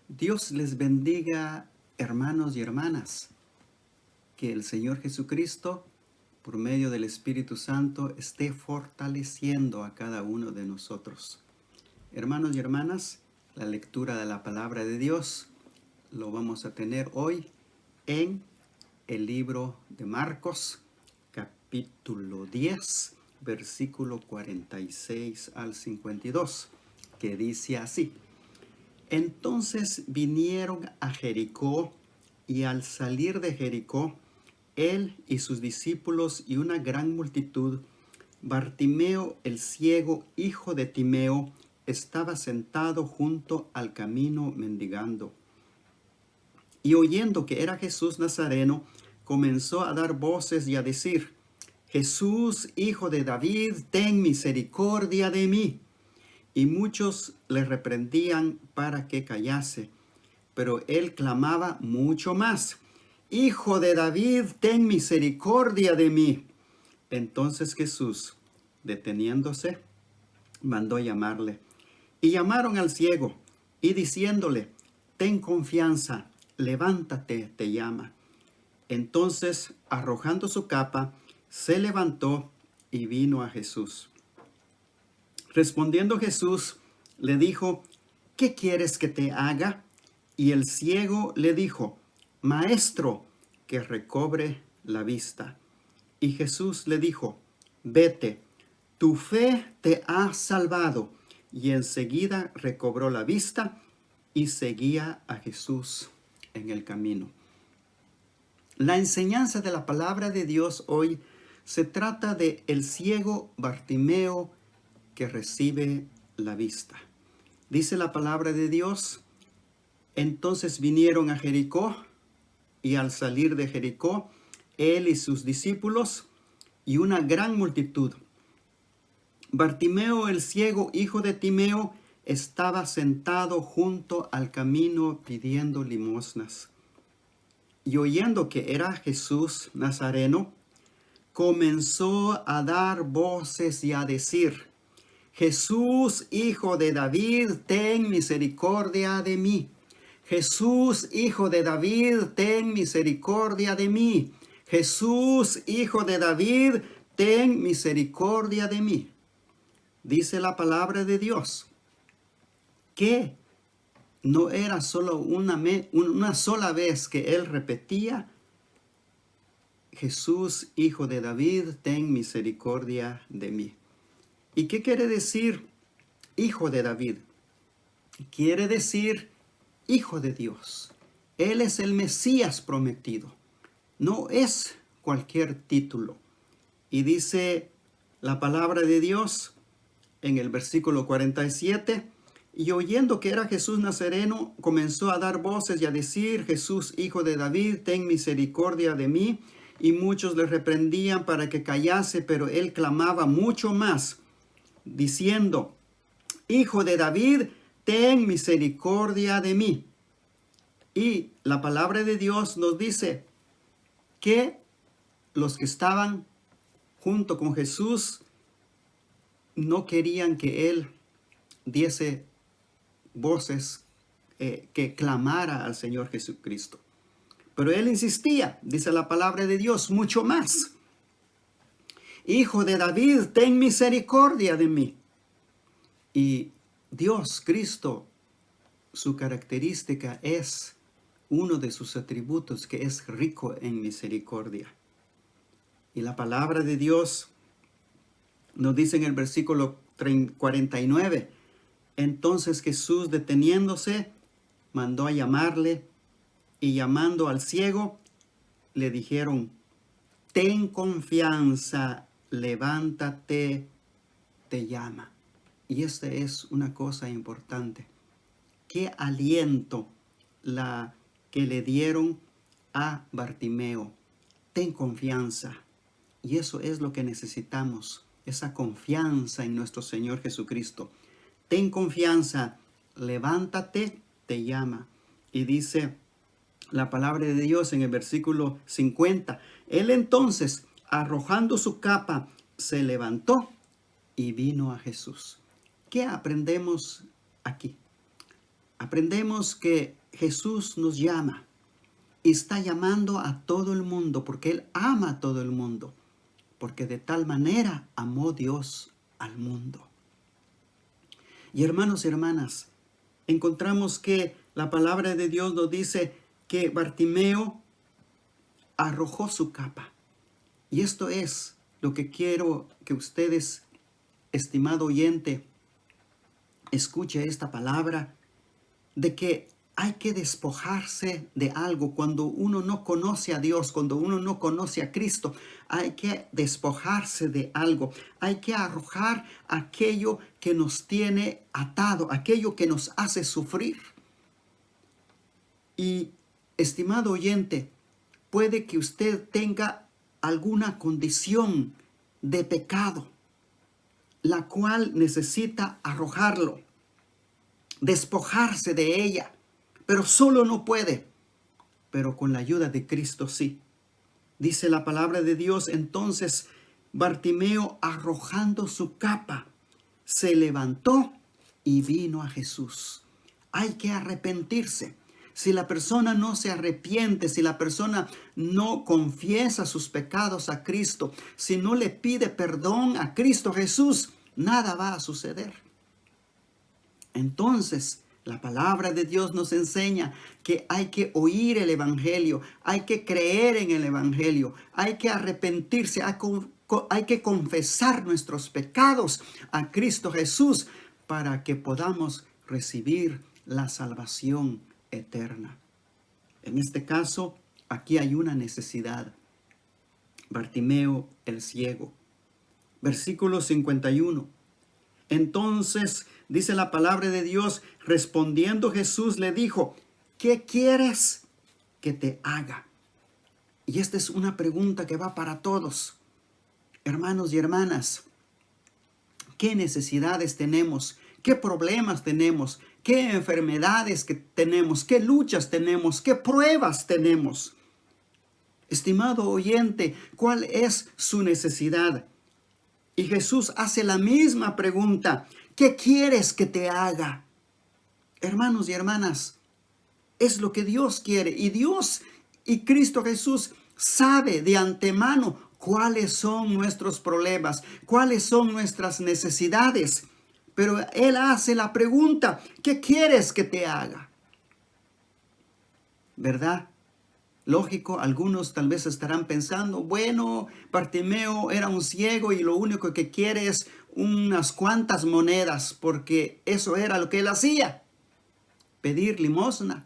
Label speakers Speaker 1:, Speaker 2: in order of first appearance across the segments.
Speaker 1: Dios les bendiga, hermanos y hermanas. Que el Señor Jesucristo, por medio del Espíritu Santo, esté fortaleciendo a cada uno de nosotros. Hermanos y hermanas, la lectura de la palabra de Dios lo vamos a tener hoy en el libro de Marcos, capítulo 10, versículo 46 al 52, que dice así: Entonces vinieron a Jericó, y al salir de Jericó, él y sus discípulos y una gran multitud, Bartimeo el ciego, hijo de Timeo, estaba sentado junto al camino mendigando. Y oyendo que era Jesús Nazareno, comenzó a dar voces y a decir: Jesús, hijo de David, ten misericordia de mí. Y muchos le reprendían para que callase, pero él clamaba mucho más: Hijo de David, ten misericordia de mí. Entonces Jesús, deteniéndose, mandó llamarle. Y llamaron al ciego, y diciéndole: Ten confianza, levántate, te llama. Entonces, arrojando su capa, se levantó y vino a Jesús. Respondiendo Jesús, le dijo: ¿Qué quieres que te haga? Y el ciego le dijo: Maestro, que recobre la vista. Y Jesús le dijo: Vete, tu fe te ha salvado. Y enseguida recobró la vista y seguía a Jesús en el camino. La enseñanza de la palabra de Dios hoy se trata de el ciego Bartimeo que recibe la vista. Dice la palabra de Dios: Entonces vinieron a Jericó, y al salir de Jericó, él y sus discípulos y una gran multitud. Bartimeo el ciego, hijo de Timeo, estaba sentado junto al camino pidiendo limosnas. Y oyendo que era Jesús Nazareno, comenzó a dar voces y a decir: Jesús, hijo de David, ten misericordia de mí. Jesús, hijo de David, ten misericordia de mí. Jesús, hijo de David, ten misericordia de mí. Dice la palabra de Dios que no era solo una sola vez que él repetía: Jesús, hijo de David, ten misericordia de mí. ¿Y qué quiere decir hijo de David? Quiere decir hijo de Dios. Él es el Mesías prometido. No es cualquier título. Y dice la palabra de Dios en el versículo 47: Y oyendo que era Jesús Nazareno, comenzó a dar voces y a decir: Jesús, hijo de David, ten misericordia de mí. Y muchos le reprendían para que callase, pero él clamaba mucho más, diciendo: Hijo de David, ten misericordia de mí. Y la palabra de Dios nos dice que los que estaban junto con Jesús no querían que él diese voces, que clamara al Señor Jesucristo. Pero él insistía, dice la palabra de Dios, mucho más: Hijo de David, ten misericordia de mí. Y Dios, Cristo, su característica es, uno de sus atributos, que es rico en misericordia. Y la palabra de Dios nos dice en el versículo 49: Entonces Jesús, deteniéndose, mandó a llamarle, y llamando al ciego, le dijeron: Ten confianza, levántate, te llama. Y esta es una cosa importante. Qué aliento la que le dieron a Bartimeo. Ten confianza. Y eso es lo que necesitamos, esa confianza en nuestro Señor Jesucristo. Ten confianza, levántate, te llama. Y dice la palabra de Dios en el versículo 50: Él entonces, arrojando su capa, se levantó y vino a Jesús. ¿Qué aprendemos aquí? aprendemos que Jesús nos llama y está llamando a todo el mundo porque Él ama a todo el mundo, porque de tal manera amó Dios al mundo. Y hermanos y hermanas, encontramos que la palabra de Dios nos dice que Bartimeo arrojó su capa. Y esto es lo que quiero que ustedes, estimado oyente, escuche esta palabra, de que hay que despojarse de algo. Cuando uno no conoce a Dios, cuando uno no conoce a Cristo, hay que despojarse de algo. Hay que arrojar aquello que nos tiene atado, aquello que nos hace sufrir. Y, estimado oyente, puede que usted tenga alguna condición de pecado, la cual necesita arrojarlo, despojarse de ella, pero solo no puede, pero con la ayuda de Cristo sí. Dice la palabra de Dios, entonces Bartimeo, arrojando su capa, se levantó y vino a Jesús. Hay que arrepentirse. Si la persona no se arrepiente, si la persona no confiesa sus pecados a Cristo, si no le pide perdón a Cristo Jesús, nada va a suceder. Entonces, la palabra de Dios nos enseña que hay que oír el Evangelio, hay que creer en el Evangelio, hay que arrepentirse, hay que confesar nuestros pecados a Cristo Jesús para que podamos recibir la salvación eterna. En este caso, aquí hay una necesidad. Bartimeo el ciego. Versículo 51. Entonces, dice la palabra de Dios, respondiendo Jesús le dijo, ¿qué quieres que te haga? Y esta es una pregunta que va para todos. Hermanos y hermanas, ¿qué necesidades tenemos? ¿Qué problemas tenemos? ¿Qué enfermedades que tenemos? ¿Qué luchas tenemos? ¿Qué pruebas tenemos? Estimado oyente, ¿cuál es su necesidad? Y Jesús hace la misma pregunta. ¿Qué quieres que te haga? Hermanos y hermanas, es lo que Dios quiere. Y Dios y Cristo Jesús sabe de antemano cuáles son nuestros problemas, cuáles son nuestras necesidades. Pero Él hace la pregunta, ¿qué quieres que te haga? ¿Verdad? Lógico, algunos tal vez estarán pensando, bueno, Bartimeo era un ciego y lo único que quiere es unas cuantas monedas, porque eso era lo que él hacía, pedir limosna.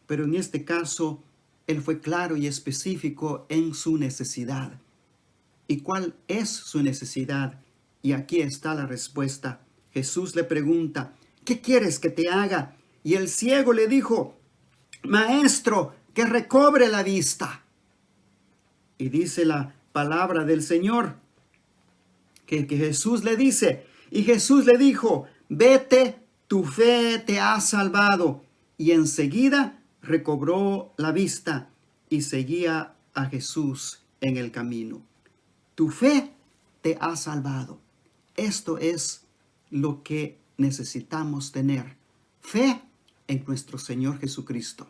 Speaker 1: Pero en este caso, él fue claro y específico en su necesidad. ¿Y cuál es su necesidad? Y aquí está la respuesta. Jesús le pregunta, ¿qué quieres que te haga? Y el ciego le dijo, Maestro, que recobre la vista. Y dice la palabra del Señor, que Jesús le dice, y Jesús le dijo, vete, tu fe te ha salvado. Y enseguida recobró la vista y seguía a Jesús en el camino. Tu fe te ha salvado. Esto es lo que necesitamos tener. Fe en nuestro Señor Jesucristo.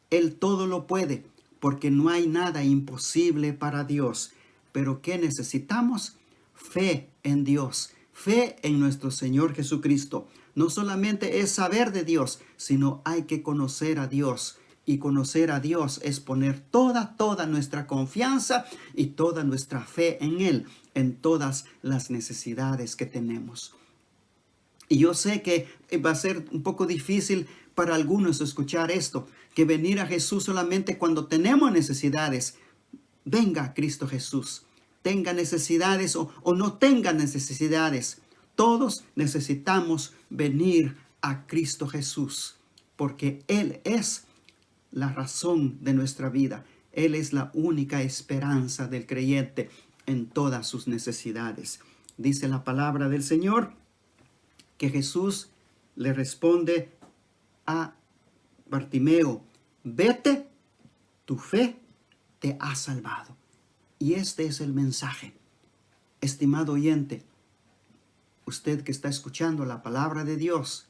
Speaker 1: Él todo lo puede, porque no hay nada imposible para Dios. Pero ¿qué necesitamos? Fe en Dios, fe en nuestro Señor Jesucristo. No solamente es saber de Dios, sino hay que conocer a Dios. Y conocer a Dios es poner toda nuestra confianza y toda nuestra fe en Él, en todas las necesidades que tenemos. Y yo sé que va a ser un poco difícil para algunos escuchar esto, que venir a Jesús solamente cuando tenemos necesidades. Venga Cristo Jesús, tenga necesidades o no tenga necesidades. Todos necesitamos venir a Cristo Jesús, porque Él es la razón de nuestra vida. Él es la única esperanza del creyente en todas sus necesidades. Dice la palabra del Señor que Jesús le responde a Bartimeo, vete, tu fe te ha salvado. Y este es el mensaje. Estimado oyente, usted que está escuchando la palabra de Dios,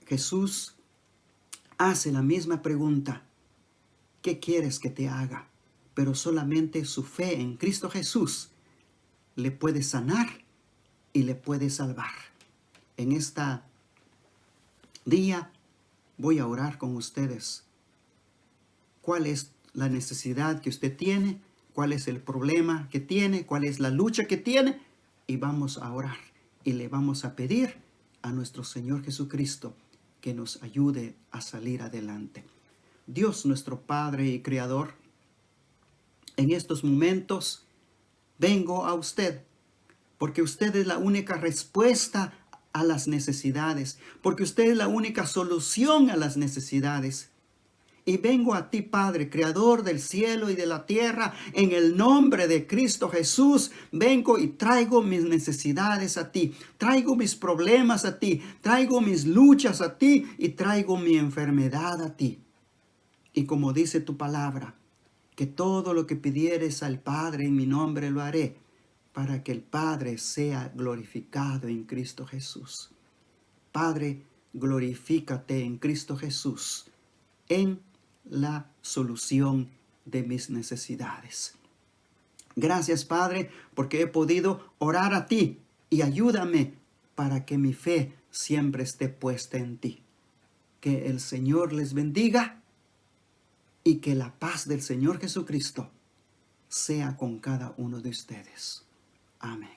Speaker 1: Jesús hace la misma pregunta. ¿Qué quieres que te haga? Pero solamente su fe en Cristo Jesús le puede sanar y le puede salvar. En esta día voy a orar con ustedes. ¿Cuál es la necesidad que usted tiene? ¿Cuál es el problema que tiene? ¿Cuál es la lucha que tiene? Y vamos a orar y le vamos a pedir a nuestro Señor Jesucristo que nos ayude a salir adelante. Dios, nuestro Padre y Creador, en estos momentos vengo a usted porque usted es la única respuesta a las necesidades, porque usted es la única solución a las necesidades. Y vengo a ti, Padre, Creador del cielo y de la tierra, en el nombre de Cristo Jesús. Vengo y traigo mis necesidades a ti, traigo mis problemas a ti, traigo mis luchas a ti y traigo mi enfermedad a ti. Y como dice tu palabra, que todo lo que pidieres al Padre en mi nombre lo haré, para que el Padre sea glorificado en Cristo Jesús. Padre, glorifícate en Cristo Jesús, en la solución de mis necesidades. Gracias, Padre, porque he podido orar a ti y ayúdame para que mi fe siempre esté puesta en ti. Que el Señor les bendiga y que la paz del Señor Jesucristo sea con cada uno de ustedes. Amén.